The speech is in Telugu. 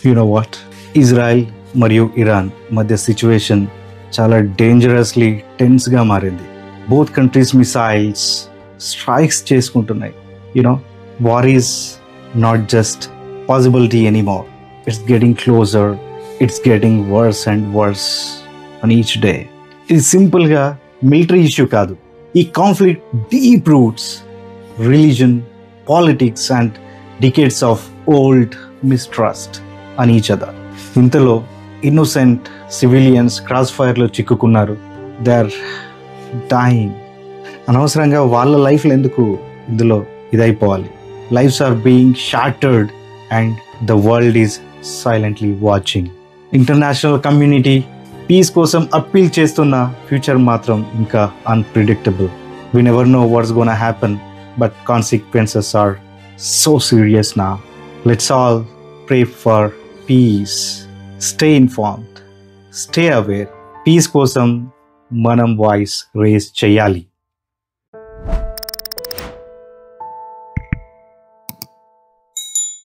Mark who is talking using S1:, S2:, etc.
S1: యు నో వాట్, ఇజ్రాయెల్ మరియు ఇరాన్ మధ్య సిచ్యువేషన్ చాలా డేంజరస్లీ టెన్స్గా మారింది. బోత్ కంట్రీస్ మిసైల్స్ స్ట్రైక్స్ చేసుకుంటున్నాయి. You know, war is not just possibility anymore, it's getting closer, it's getting worse and worse on each day. ఇది సింపుల్గా మిలిటరీ ఇష్యూ కాదు. ఈ conflict deep roots, religion, politics and decades of old mistrust on each other. ఇంతలో ఇన్నోసెంట్ సివిలియన్స్ క్రాస్ ఫైర్లో చిక్కుకున్నారు. They are dying. అనవసరంగా వాళ్ళ లైఫ్లో ఎందుకు ఇందులో ఇదైపోవాలి? Lifes are being shattered and the world is silently watching. International community peace కోసం అప్పీల్ చేస్తున్న ఫ్యూచర్ మాత్రం ఇంకా unpredictable. We never know what's gonna happen, but consequences are so serious నా. Let's all pray for peace. Stay informed, stay aware. Peace కోసం మనం వాయిస్ రేజ్ చేయాలి.